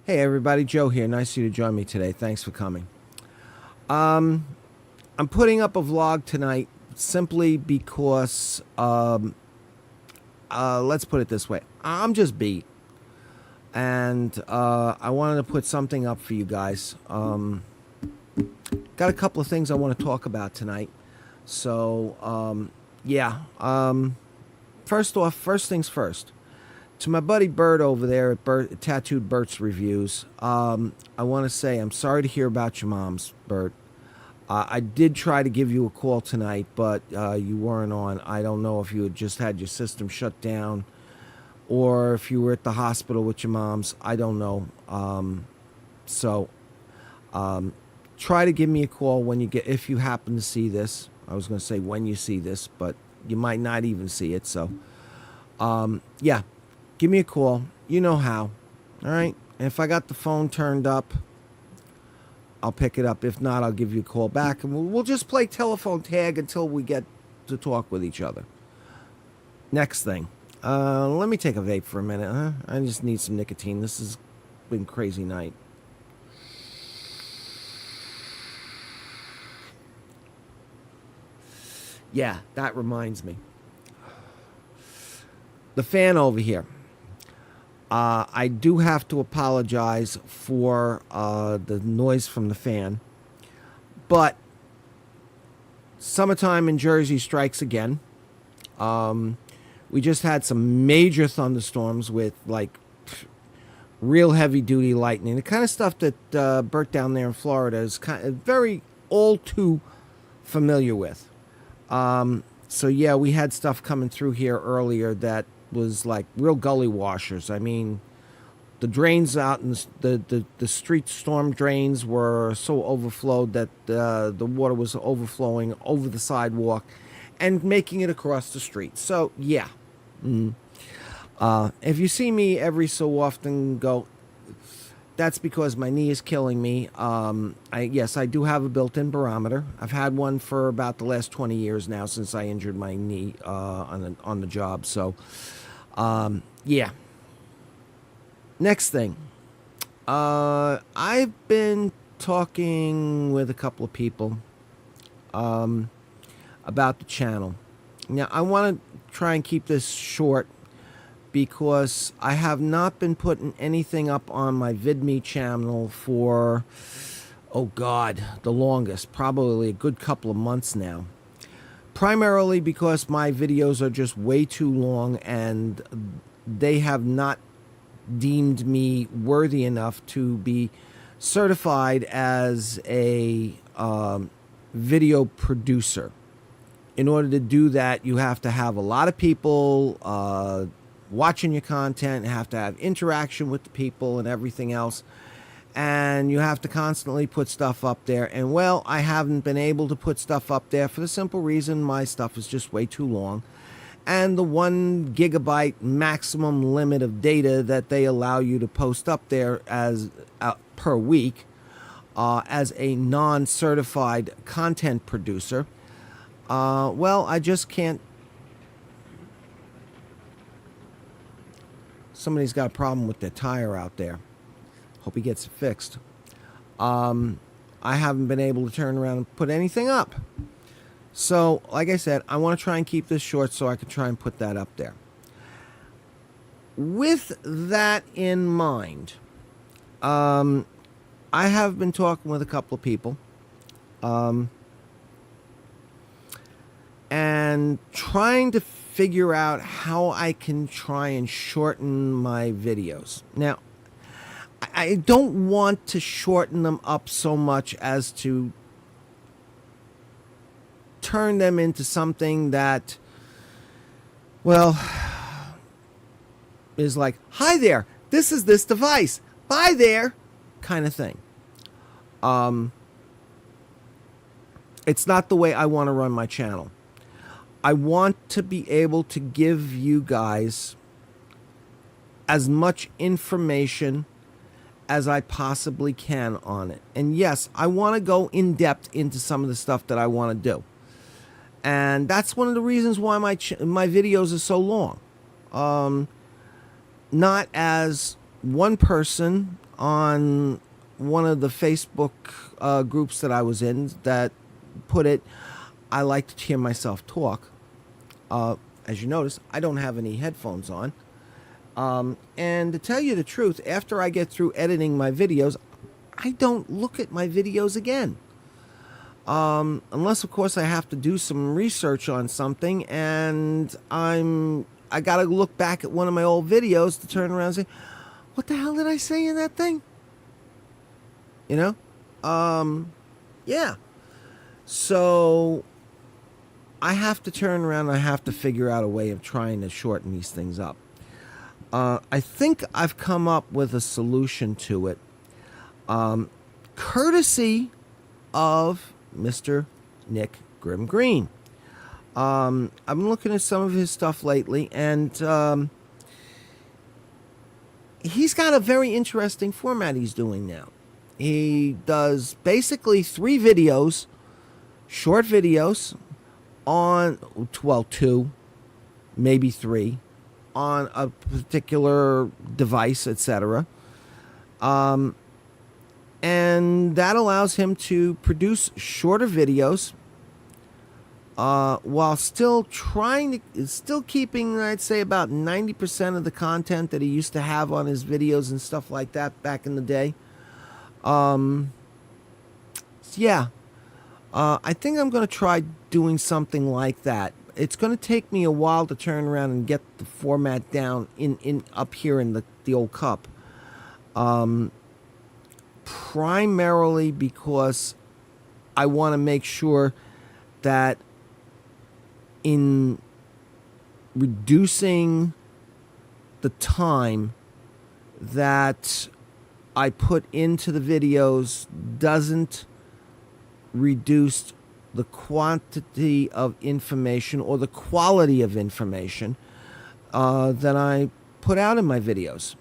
Hey everybody, Joe here. Nice of you to join me today. Thanks for coming. I'm putting up a vlog tonight simply because, let's put it this way. I'm just beat. And I wanted to put something up for you guys. Got a couple of things I want to talk about tonight. So, yeah. First things first. To my buddy Bert over there at Tattooed Bert's Reviews, I want to say I'm sorry to hear about your mom's, Bert. I did try to give you a call tonight, but you weren't on. I don't know if you had just had your system shut down or if you were at the hospital with your mom's. I don't know. Try to give me a call when if you happen to see this. I was going to say when you see this, but you might not even see it. So, yeah. Give me a call. You know how. All right? And if I got the phone turned up, I'll pick it up. If not, I'll give you a call back. And we'll just play telephone tag until we get to talk with each other. Next thing. Let me take a vape for a minute. Huh? I just need some nicotine. This has been a crazy night. Yeah, that reminds me. The fan over here. I do have to apologize for the noise from the fan, but summertime in Jersey strikes again. We just had some major thunderstorms with like real heavy duty lightning, the kind of stuff that Bert down there in Florida is kind of very all too familiar with. So yeah, we had stuff coming through here earlier that was like real gully washers. I mean, the drains out in the street storm drains were so overflowed that the water was overflowing over the sidewalk and making it across the street. So yeah, if you see me every so often go, that's because my knee is killing me. Yes, I do have a built-in barometer. I've had one for about the last 20 years now since I injured my knee on the job. So, yeah. Next thing. I've been talking with a couple of people about the channel. Now, I want to try and keep this short because I have not been putting anything up on my VidMe channel for, oh God, the longest, probably a good couple of months now. Primarily because my videos are just way too long and they have not deemed me worthy enough to be certified as a video producer. In order to do that, you have to have a lot of people watching your content, have to have interaction with the people and everything else, and you have to constantly put stuff up there. And well, I haven't been able to put stuff up there for the simple reason my stuff is just way too long, and the 1 gigabyte maximum limit of data that they allow you to post up there as per week as a non-certified content producer, well, I just can't. Somebody's got a problem with their tire out there. Hope he gets it fixed. I haven't been able to turn around and put anything up. So, like I said, I want to try and keep this short so I can try and put that up there. With that in mind, I have been talking with a couple of people. And trying to figure out how I can try and shorten my videos. Now, I don't want to shorten them up so much as to turn them into something that, well, is like, hi there, this is this device, bye there, kind of thing. It's not the way I want to run my channel. I want to be able to give you guys as much information as I possibly can on it. And yes, I want to go in depth into some of the stuff that I want to do. And that's one of the reasons why my videos are so long. Not as one person on one of the Facebook groups that I was in that put it, I like to hear myself talk. As you notice, I don't have any headphones on. And to tell you the truth, after I get through editing my videos, I don't look at my videos again. Unless, of course, I have to do some research on something and I got to look back at one of my old videos to turn around and say, what the hell did I say in that thing? You know? Yeah. So I have to turn around and I have to figure out a way of trying to shorten these things up. I think I've come up with a solution to it, courtesy of Mr. Nick Grimm Green. I'm looking at some of his stuff lately, and he's got a very interesting format he's doing now. He does basically 3 videos, short videos, on, well, 2, maybe 3, on a particular device, etc. And that allows him to produce shorter videos while still keeping, I'd say, about 90% of the content that he used to have on his videos and stuff like that back in the day. Yeah. I think I'm going to try doing something like that. It's going to take me a while to turn around and get the format down in up here in the old cup. Primarily because I want to make sure that in reducing the time that I put into the videos doesn't reduce the quantity of information or the quality of information that I put out in my videos.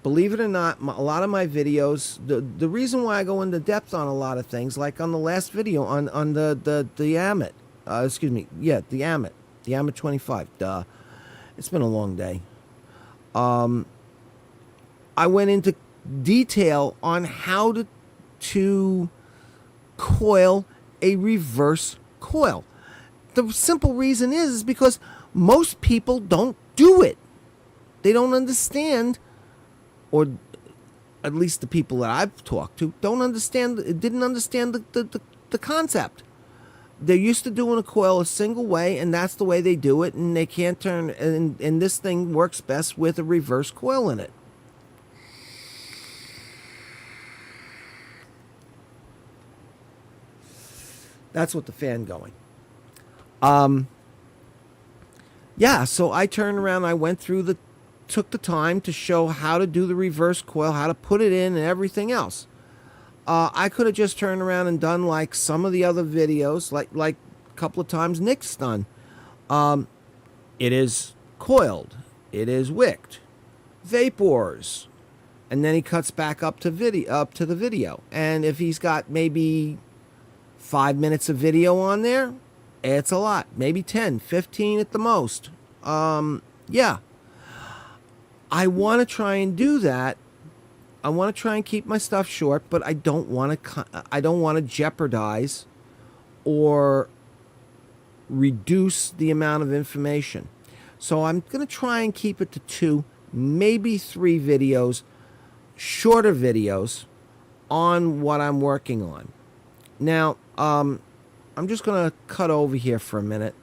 Believe it or not, a lot of my videos, the reason why I go into depth on a lot of things, like on the last video on the Amit, the Amit 25, duh. It's been a long day. I went into detail on how to coil a reverse coil. The simple reason is because most people don't do it. They don't understand, or at least the people that I've talked to didn't understand the concept. They're used to doing a coil a single way, and that's the way they do it, and they can't turn, and this thing works best with a reverse coil in it. That's what the fan going. Yeah, so I turned around, I went through took the time to show how to do the reverse coil, how to put it in, and everything else. I could have just turned around and done like some of the other videos, like a couple of times Nick's done. It is coiled, it is wicked, vapors, and then he cuts back up to the video. And if he's got maybe 5 minutes of video on there, it's a lot. Maybe 10, 15 at the most. Yeah. I want to try and do that. I want to try and keep my stuff short, but I don't want to jeopardize or reduce the amount of information. So I'm going to try and keep it to 2, maybe 3 videos, shorter videos on what I'm working on. Now, I'm just going to cut over here for a minute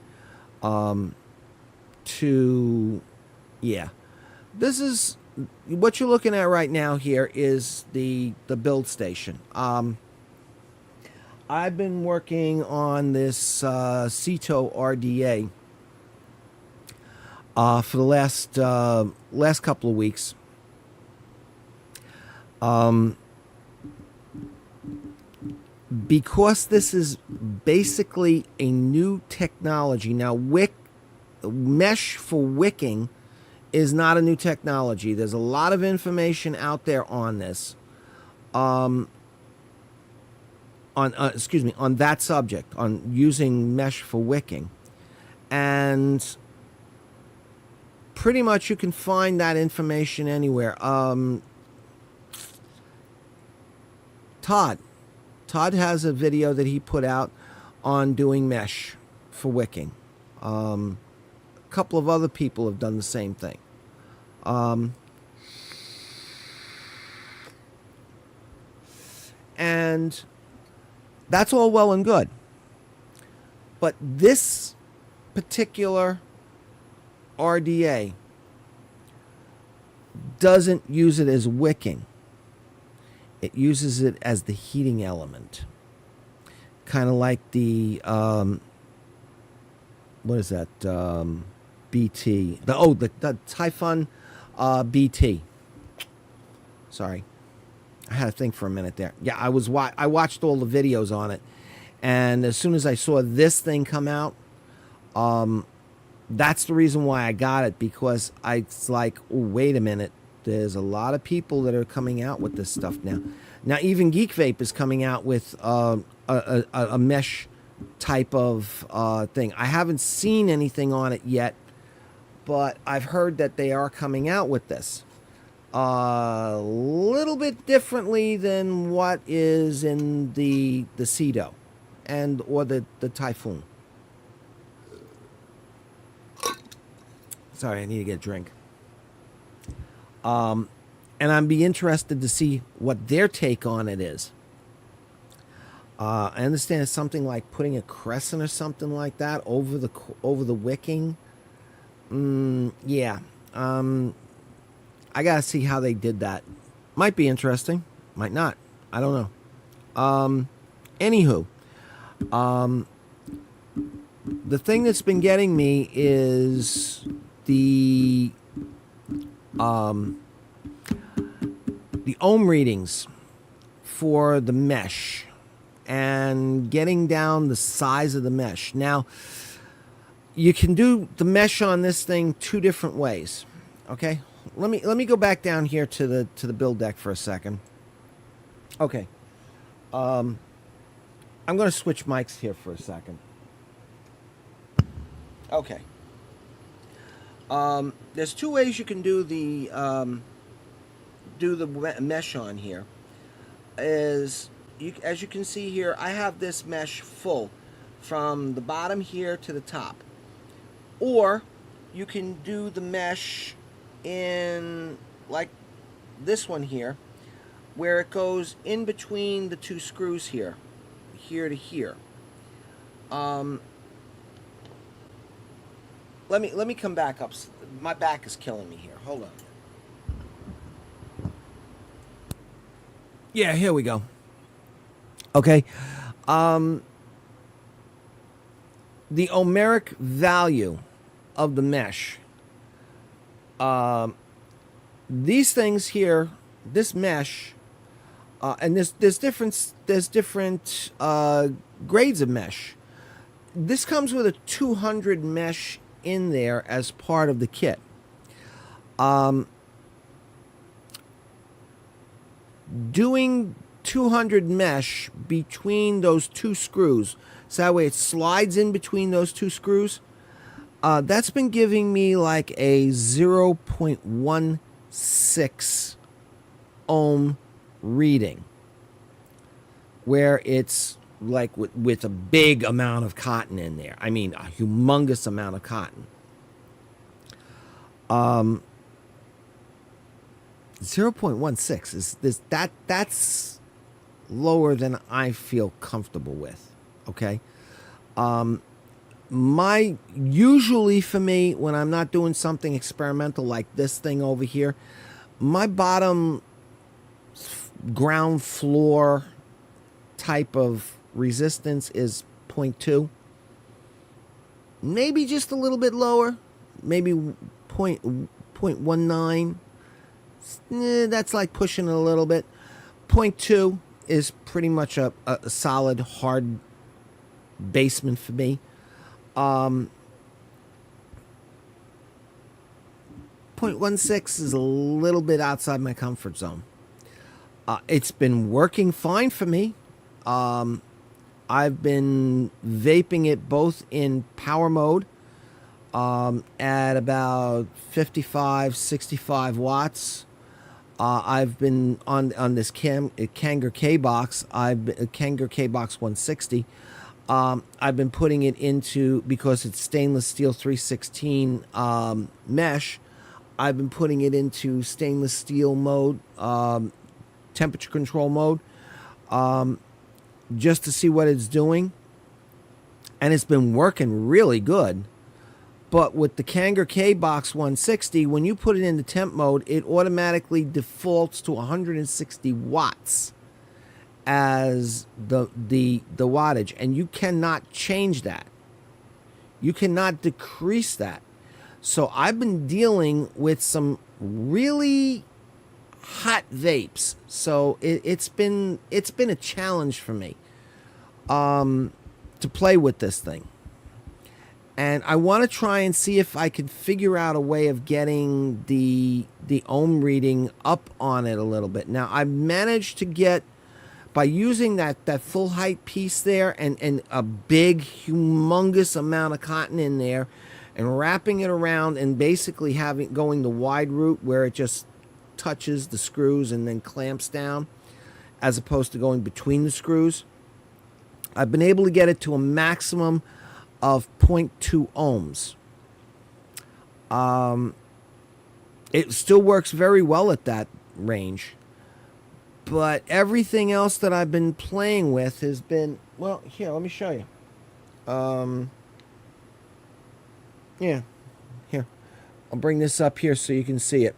this is what you're looking at right now. Here is the build station. I've been working on this Ceto RDA for the last couple of weeks. Because this is basically a new technology. Now, mesh for wicking is not a new technology. There's a lot of information out there on this. On that subject, on using mesh for wicking. And pretty much you can find that information anywhere. Todd. Todd has a video that he put out on doing mesh for wicking. A couple of other people have done the same thing. And that's all well and good. But this particular RDA doesn't use it as wicking. It uses it as the heating element. Kind of like the, what is that? BT. The Typhon BT. Sorry. I had to think for a minute there. Yeah, I watched all the videos on it. And as soon as I saw this thing come out, that's the reason why I got it, because it's like, oh, wait a minute. There's a lot of people that are coming out with this stuff now. Now, even Geek Vape is coming out with a mesh type of thing. I haven't seen anything on it yet, but I've heard that they are coming out with this. A little bit differently than what is in the Cedo or the Typhoon. Sorry, I need to get a drink. And I'd be interested to see what their take on it is. I understand it's something like putting a crescent or something like that over the wicking. Yeah. I gotta see how they did that. Might be interesting. Might not. I don't know. Anywho, the thing that's been getting me is the ohm readings for the mesh and getting down the size of the mesh. Now, you can do the mesh on this thing two different ways. Okay, let me go back down here to the build deck for a second. Okay, I'm going to switch mics here for a second. Okay. There's two ways you can do the mesh on here. As you can see here, I have this mesh full from the bottom here to the top. Or you can do the mesh in like this one here, where it goes in between the two screws here to here. Let me come back up. My back is killing me here. Hold on. Yeah, here we go. Okay. The ohmic value of the mesh. These things here, this mesh, and there's different grades of mesh. This comes with a 200 mesh in there as part of the kit. Doing 200 mesh between those two screws, so that way it slides in between those two screws, that's been giving me like a 0.16 ohm reading, where it's like with a big amount of cotton in there. I mean, a humongous amount of cotton. 0.16 is that's lower than I feel comfortable with. Okay. Usually for me, when I'm not doing something experimental like this thing over here, my bottom ground floor type of resistance is 0.2, maybe just a little bit lower, maybe 0.19. That's like pushing it a little bit. 0.2 is pretty much a solid hard basement for me. 0.16 is a little bit outside my comfort zone. It's been working fine for me. I've been vaping it both in power mode at about 55, 65 watts. I've been on this Kanger K box. Kanger K box 160. I've been putting it into, because it's stainless steel 316 mesh. I've been putting it into stainless steel mode, temperature control mode, just to see what it's doing, and it's been working really good. But with the Kanger K Box 160, when you put it into temp mode, it automatically defaults to 160 watts as the wattage, and you cannot change that. You cannot decrease that. So I've been dealing with some really hot vapes. So it's been a challenge for me to play with this thing. And I want to try and see if I can figure out a way of getting the ohm reading up on it a little bit. Now, I've managed to get, by using that full height piece there and a big, humongous amount of cotton in there and wrapping it around and basically going the wide route where it just touches the screws and then clamps down, as opposed to going between the screws. I've been able to get it to a maximum of 0.2 ohms. It still works very well at that range, but everything else that I've been playing with has been, well, here, let me show you. Yeah, here, I'll bring this up here so you can see it.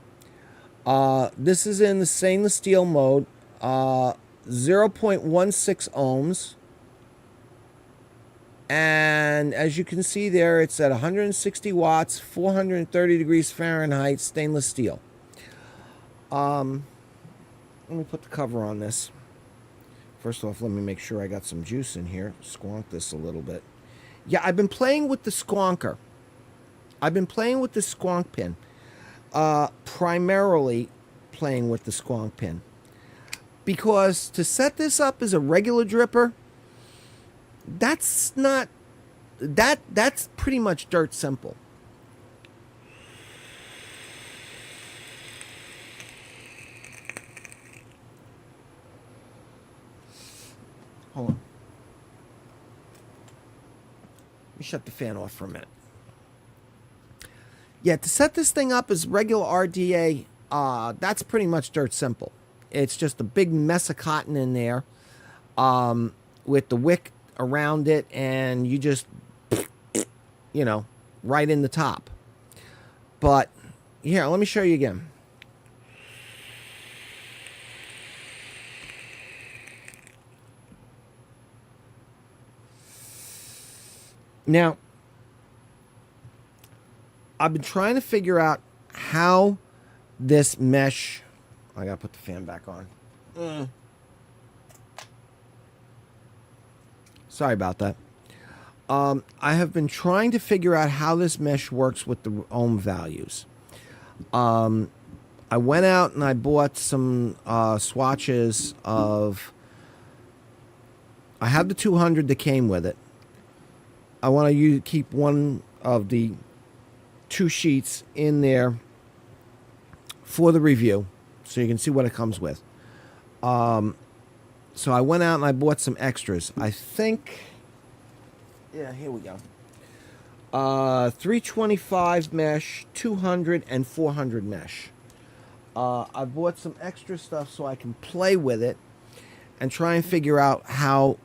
This is in the stainless steel mode, 0.16 ohms. And as you can see there, it's at 160 watts, 430 degrees Fahrenheit, stainless steel. Let me put the cover on this. First off, let me make sure I got some juice in here. Squonk this a little bit. Yeah, I've been playing with the squonker. I've been playing with the squonk pin. Primarily playing with the squonk pin. Because to set this up as a regular dripper, that's pretty much dirt simple. Hold on. Let me shut the fan off for a minute. Yeah, to set this thing up as regular RDA, that's pretty much dirt simple. It's just a big mess of cotton in there, with the wick around it, and you just, right in the top. But here, let me show you again. Now, I've been trying to figure out how this mesh, I gotta put the fan back on. Sorry about that. I have been trying to figure out how this mesh works with the ohm values. I went out and I bought some swatches of, I have the 200 that came with it. I want to keep one of the 2 sheets in there for the review so you can see what it comes with. So I went out and I bought some extras. I think, yeah, here we go. 325 mesh, 200, and 400 mesh. I bought some extra stuff so I can play with it and try and figure out how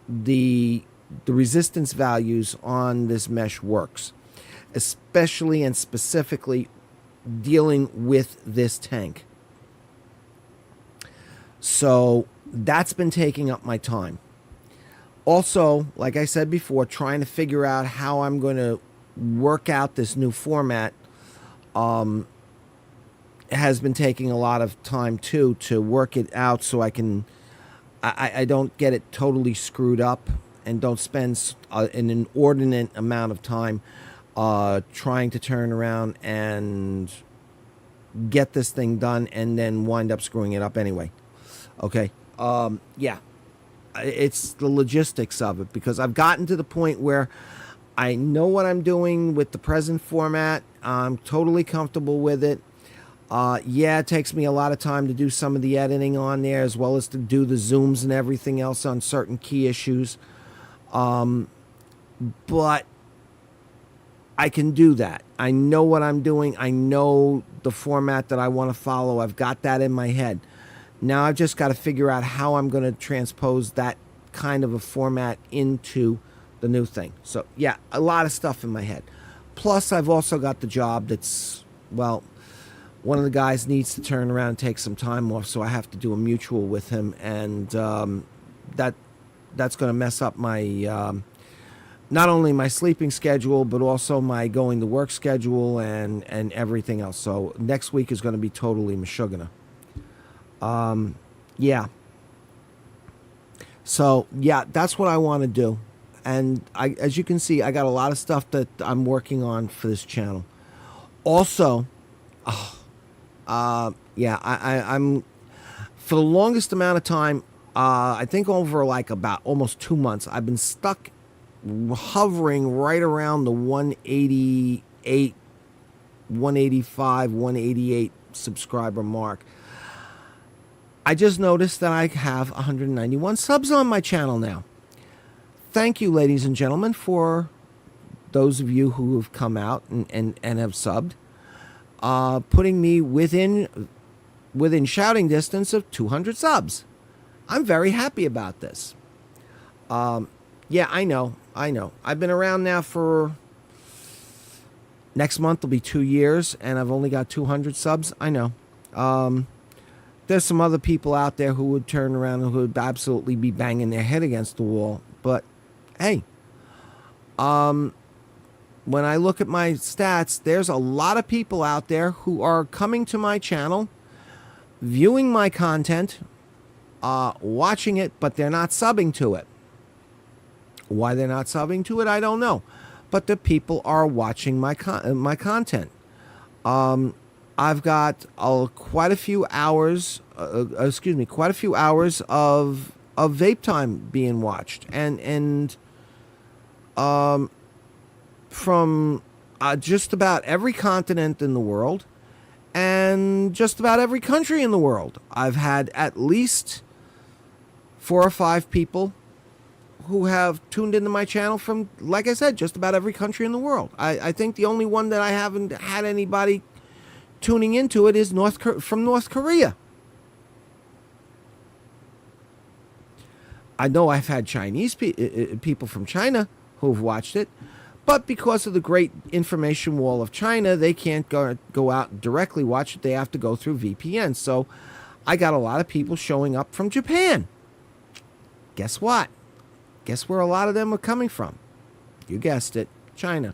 the resistance values on this mesh works, especially and specifically dealing with this tank. So that's been taking up my time. Also, like I said before, trying to figure out how I'm going to work out this new format has been taking a lot of time too, to work it out so I don't get it totally screwed up and don't spend an inordinate amount of time trying to turn around and get this thing done and then wind up screwing it up anyway. Okay. Yeah, it's the logistics of it, because I've gotten to the point where I know what I'm doing with the present format. I'm totally comfortable with it. Yeah, it takes me a lot of time to do some of the editing on there, as well as to do the zooms and everything else on certain key issues. But I can do that. I know what I'm doing. I know the format that I want to follow. I've got that in my head. Now I've just got to figure out how I'm going to transpose that kind of a format into the new thing. So, yeah, a lot of stuff in my head. Plus, I've also got the job that's, well, one of the guys needs to turn around and take some time off, so I have to do a mutual with him, and that's going to mess up my not only my sleeping schedule, but also my going to work schedule and everything else. So next week is going to be totally mashugana. Yeah. So yeah, that's what I want to do, and as you can see, I got a lot of stuff that I'm working on for this channel. Also, yeah, I'm for the longest amount of time, I think over like about almost 2 months, I've been stuck hovering right around the 188, 185, 188 subscriber mark. I just noticed that I have 191 subs on my channel now. Thank you, ladies and gentlemen, for those of you who have come out and have subbed, putting me within shouting distance of 200 subs. I'm very happy about this. Yeah, I know. I've been around now for... Next month will be 2 years, and I've only got 200 subs. I know. There's some other people out there who would turn around and who would absolutely be banging their head against the wall. But, hey, when I look at my stats, there's a lot of people out there who are coming to my channel, viewing my content, watching it, but they're not subbing to it. Why they're not subbing to it, I don't know. But the people are watching my content. I've got quite a few hours. Quite a few hours of vape time being watched, and from just about every continent in the world, and just about every country in the world. I've had at least 4 or 5 people who have tuned into my channel from, like I said, just about every country in the world. I think the only one that I haven't had anybody tuning into it is from North Korea. I know I've had Chinese people from China who've watched it, but because of the great information wall of China, they can't go out and directly watch it. They have to go through VPN. So I got a lot of people showing up from Japan. Guess what? Guess where a lot of them are coming from? You guessed it, China.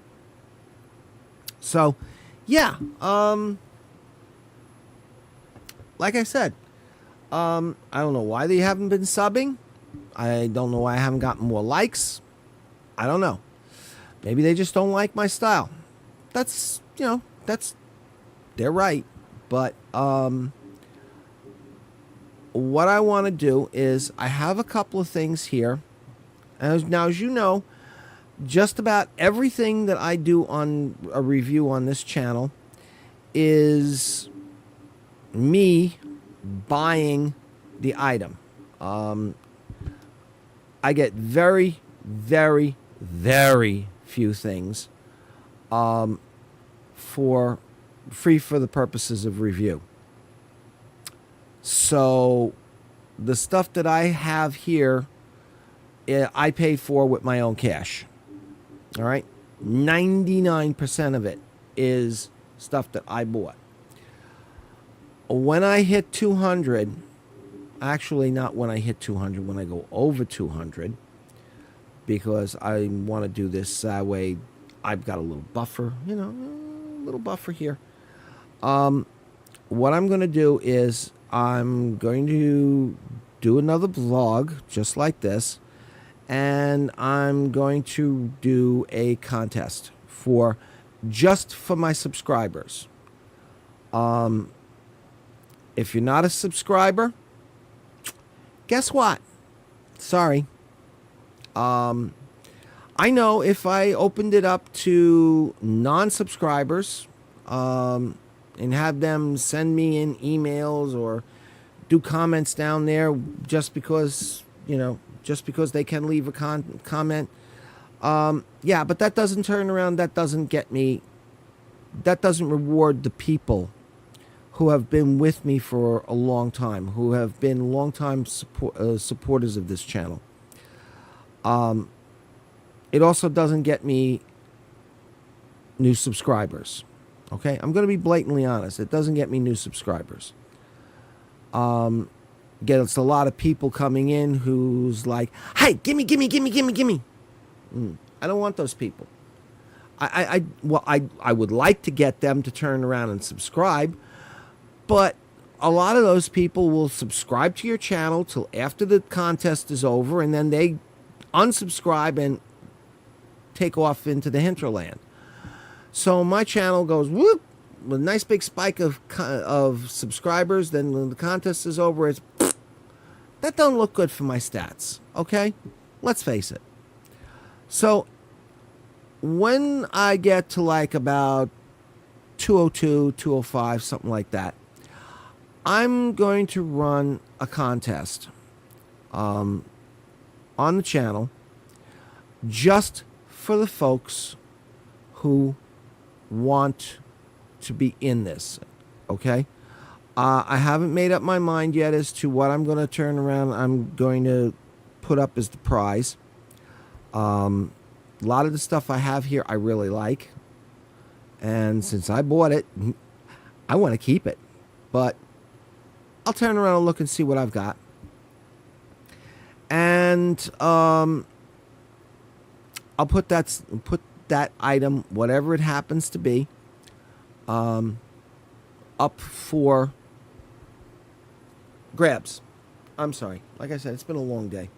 So, yeah, like I said, I don't know why they haven't been subbing. I don't know why I haven't gotten more likes. I don't know. Maybe they just don't like my style. That's, they're right. But what I want to do is I have a couple of things here. Now, as you know, just about everything that I do on a review on this channel is me buying the item. I get very, very, very few things for free for the purposes of review. So the stuff that I have here, I pay for with my own cash. All right? 99% of it is stuff that I bought. When I hit 200, actually not when I hit 200, when I go over 200, because I want to do this that way I've got a little buffer, a little buffer here. What I'm going to do is I'm going to do another vlog just like this, and I'm going to do a contest just for my subscribers. If you're not a subscriber, guess what? Sorry. I know if I opened it up to non-subscribers, and have them send me in emails or do comments down there just because, just because they can leave a comment. Yeah, but that doesn't turn around. That doesn't get me. That doesn't reward the people who have been with me for a long time, who have been long-time supporters of this channel. It also doesn't get me new subscribers. Okay, I'm going to be blatantly honest. It doesn't get me new subscribers. Gets a lot of people coming in who's like, "Hey, gimme. I don't want those people. I would like to get them to turn around and subscribe, but a lot of those people will subscribe to your channel till after the contest is over, and then they unsubscribe and take off into the hinterland. So my channel goes whoop with a nice big spike of subscribers. Then when the contest is over, it's that don't look good for my stats. Okay, let's face it. So when I get to like about 202, 205, something like that, I'm going to run a contest on the channel just for the folks who want to be in this. Okay? I haven't made up my mind yet as to what I'm going to turn around. I'm going to put up as the prize. A lot of the stuff I have here I really like. And since I bought it, I want to keep it. But I'll turn around and look and see what I've got. And I'll put that item, whatever it happens to be, up for grabs. I'm sorry. Like I said, it's been a long day.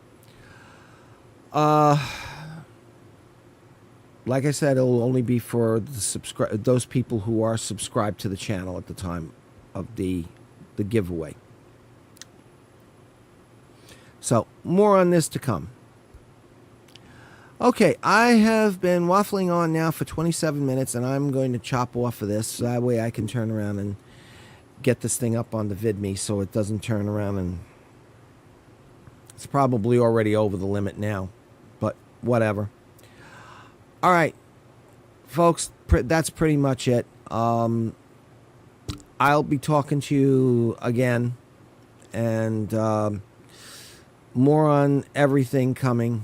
Like I said, it'll only be for the those people who are subscribed to the channel at the time of the giveaway. So, more on this to come. Okay, I have been waffling on now for 27 minutes, and I'm going to chop off of this. So that way I can turn around and get this thing up on the VidMe so it doesn't turn around and... It's probably already over the limit now, but whatever. All right, folks, that's pretty much it. I'll be talking to you again, and more on everything coming.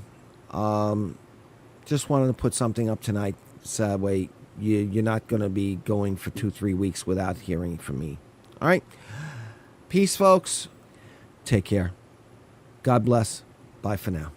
Just wanted to put something up tonight, so that way you're not going to be going for 2-3 weeks without hearing from me. All right, peace, folks. Take care. God bless. Bye for now.